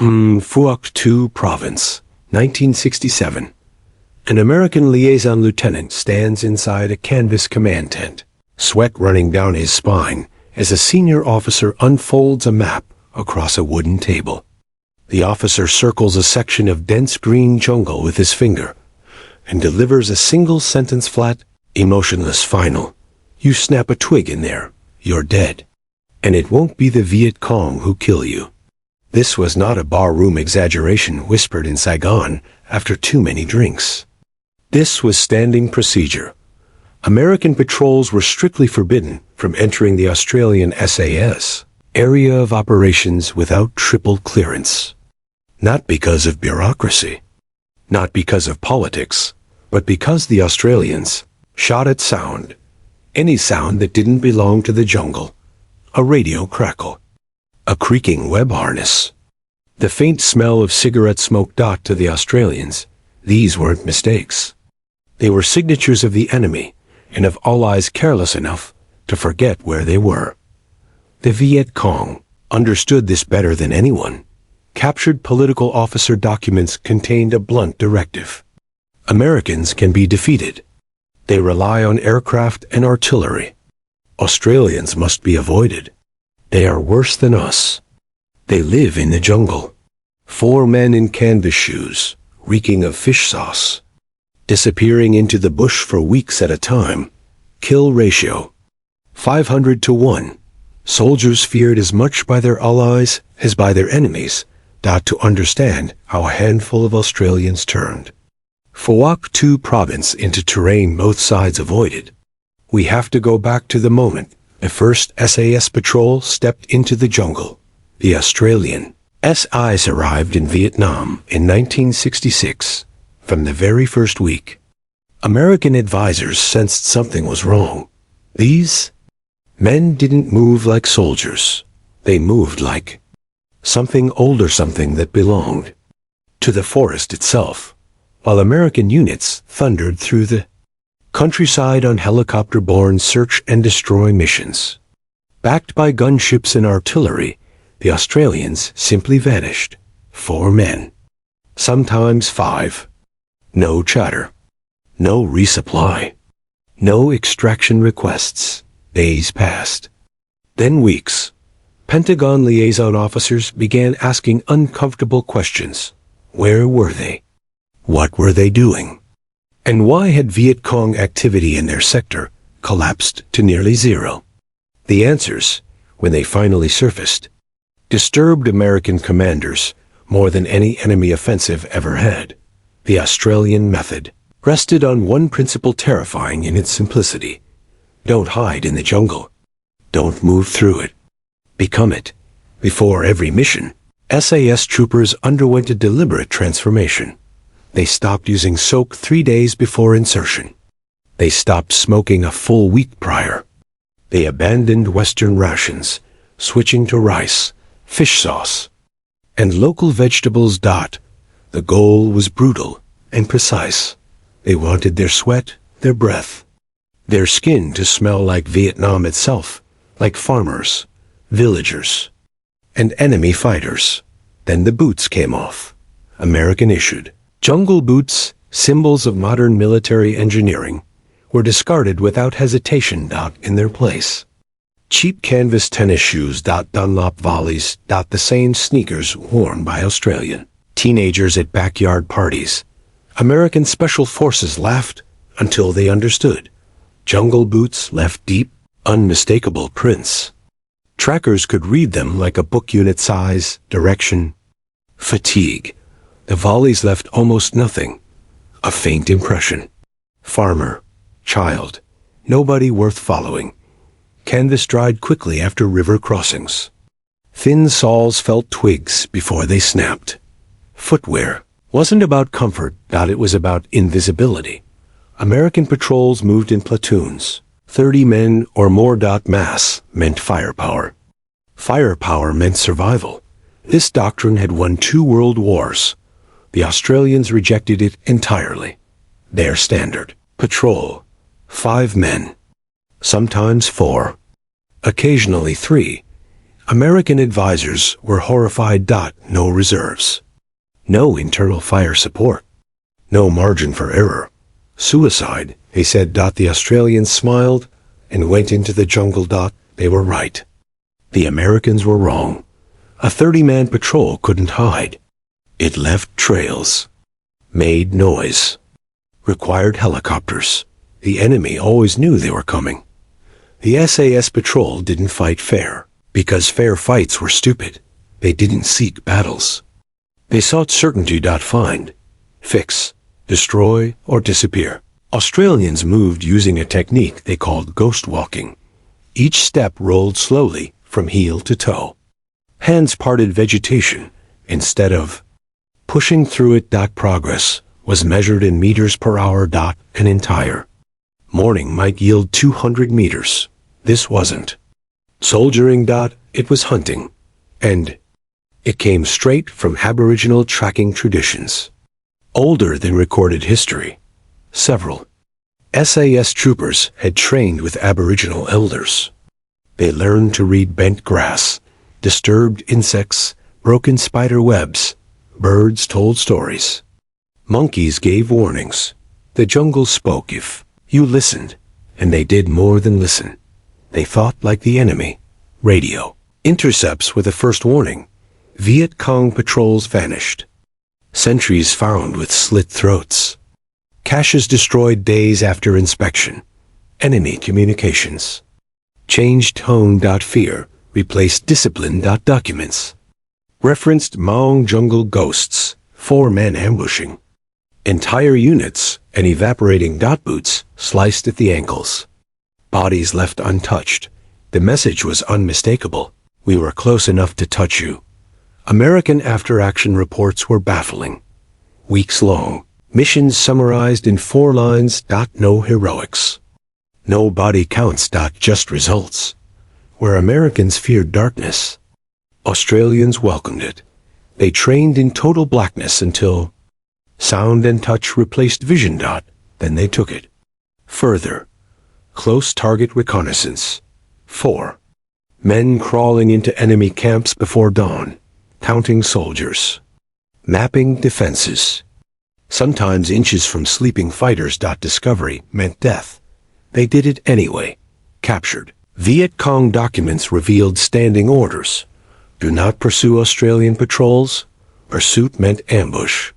Phuoc 2 Province, 1967. An American liaison lieutenant stands inside a canvas command tent, sweat running down his spine as a senior officer unfolds a map across a wooden table. The officer circles a section of dense green jungle with his finger and delivers a single sentence flat, emotionless final. You snap a twig in there, you're dead. And it won't be the Viet Cong who kill you. This was not a barroom exaggeration whispered in Saigon after too many drinks. This was standing procedure. American patrols were strictly forbidden from entering the Australian SAS, area of operations without triple clearance. Not because of bureaucracy, not because of politics, but because the Australians shot at sound, any sound that didn't belong to the jungle, a radio crackle, a creaking web harness, the faint smell of cigarette smoke. To the Australians, these weren't mistakes. They were signatures of the enemy and of allies careless enough to forget where they were. The Viet Cong understood this better than anyone. Captured political officer documents contained a blunt directive. Americans can be defeated. They rely on aircraft and artillery. Australians must be avoided. They are worse than us. They live in the jungle. 4 men in canvas shoes, reeking of fish sauce, disappearing into the bush for weeks at a time. Kill ratio 500 to 1. Soldiers feared as much by their allies as by their enemies. To understand how a handful of Australians turned Phuoc 2 Province into terrain both sides avoided. We have to go back to the moment the first SAS patrol stepped into the jungle. The Australian SAS arrived in Vietnam in 1966. From the very first week, American advisors sensed something was wrong. These men didn't move like soldiers. They moved like something older, something that belonged to the forest itself, while American units thundered through the countryside on helicopter-borne search and destroy missions. Backed by gunships and artillery, the Australians simply vanished. 4 men, sometimes 5. No chatter, no resupply, no extraction requests. Days passed, then weeks. Pentagon liaison officers began asking uncomfortable questions. Where were they? What were they doing? And why had Viet Cong activity in their sector collapsed to nearly zero? The answers, when they finally surfaced, disturbed American commanders more than any enemy offensive ever had. The Australian method rested on one principle terrifying in its simplicity. Don't hide in the jungle. Don't move through it. Become it. Before every mission, SAS troopers underwent a deliberate transformation. They stopped using soak 3 days before insertion. They stopped smoking a full week prior. They abandoned Western rations, switching to rice, fish sauce, and local vegetables. The goal was brutal and precise. They wanted their sweat, their breath, their skin to smell like Vietnam itself, like farmers, villagers, and enemy fighters. Then the boots came off. American issued. Jungle boots, symbols of modern military engineering, were discarded without hesitation. In their place, cheap canvas tennis shoes. Dunlop volleys. The same sneakers worn by Australian teenagers at backyard parties. American special forces laughed until they understood. Jungle boots left deep, unmistakable prints. Trackers could read them like a book unit size, direction. Fatigue. The volleys left almost nothing. A faint impression. Farmer. Child. Nobody worth following. Canvas dried quickly after river crossings. Thin soles felt twigs before they snapped. Footwear wasn't about comfort. It was about invisibility. American patrols moved in platoons. 30 men or more. Mass meant firepower. Firepower meant survival. This doctrine had won 2 world wars. The Australians rejected it entirely. Their standard patrol: 5 men, sometimes 4, occasionally 3, American advisors were horrified. No reserves. No internal fire support. No margin for error. Suicide, they said. The Australians smiled and went into the jungle. They were right. The Americans were wrong. A 30-man patrol couldn't hide. It left trails. Made noise. Required helicopters. The enemy always knew they were coming. The SAS patrol didn't fight fair, because fair fights were stupid. They didn't seek battles. They sought certainty. Find, fix, destroy, or disappear. Australians moved using a technique they called ghost walking. Each step rolled slowly from heel to toe. Hands parted vegetation instead of pushing through it. Progress was measured in meters per hour. An entire morning might yield 200 meters. This wasn't soldiering. It was hunting. And it came straight from Aboriginal tracking traditions. Older than recorded history. Several SAS troopers had trained with Aboriginal elders. They learned to read bent grass, disturbed insects, broken spider webs. Birds told stories. Monkeys gave warnings. The jungle spoke if you listened, and they did more than listen. They thought like the enemy. Radio intercepts were the first warning. Viet Cong patrols vanished. Sentries found with slit throats. Caches destroyed days after inspection. Enemy communications. Changed tone. Fear replaced discipline. Documents referenced Maung jungle ghosts, 4 men ambushing. Entire units and evaporating. Boots sliced at the ankles. Bodies left untouched. The message was unmistakable. We were close enough to touch you. American after-action reports were baffling. Weeks long. Missions summarized in 4 lines. No heroics. No body counts. Just results. Where Americans feared darkness, Australians welcomed it. They trained in total blackness until sound and touch replaced vision. Then they took it further. Close target reconnaissance. 4 men crawling into enemy camps before dawn, counting soldiers, mapping defenses. Sometimes inches from sleeping fighters. Discovery meant death. They did it anyway. Captured. Viet Cong documents revealed standing orders. Do not pursue Australian patrols. Pursuit meant ambush.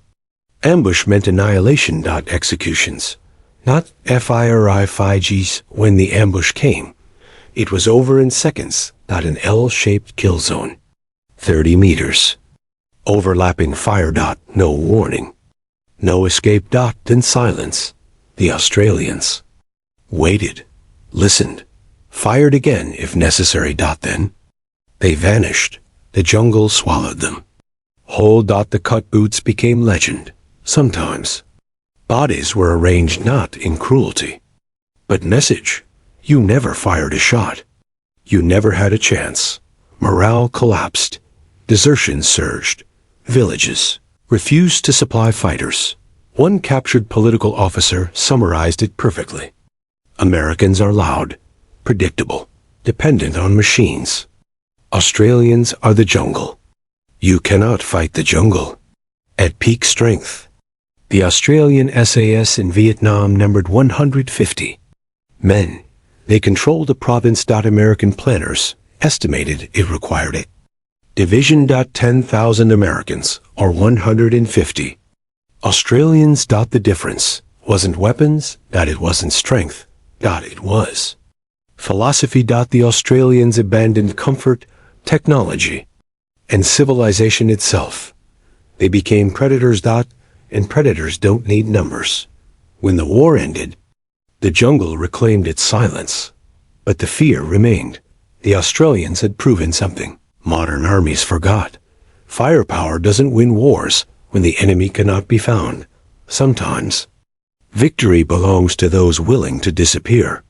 Ambush meant annihilation. Executions. Not FIRIFIGs. When the ambush came, it was over in seconds. An L-shaped kill zone. 30 meters. Overlapping fire. No warning. No escape. Then silence. The Australians waited, listened, fired again if necessary. Then they vanished. The jungle swallowed them. Whole. The cut boots became legend. Sometimes bodies were arranged not in cruelty, but message. You never fired a shot. You never had a chance. Morale collapsed. Desertion surged. Villages refused to supply fighters. One captured political officer summarized it perfectly. Americans are loud, predictable, dependent on machines. Australians are the jungle. You cannot fight the jungle. At peak strength, the Australian SAS in Vietnam numbered 150 men. They controlled a province. American planners estimated it required a division. 10,000 Americans, or 150. Australians. The difference wasn't weapons. It wasn't strength. It was philosophy. The Australians abandoned comfort, technology, and civilization itself. They became predators. And predators don't need numbers. When the war ended, the jungle reclaimed its silence. But the fear remained. The Australians had proven something modern armies forgot. Firepower doesn't win wars when the enemy cannot be found. Sometimes victory belongs to those willing to disappear.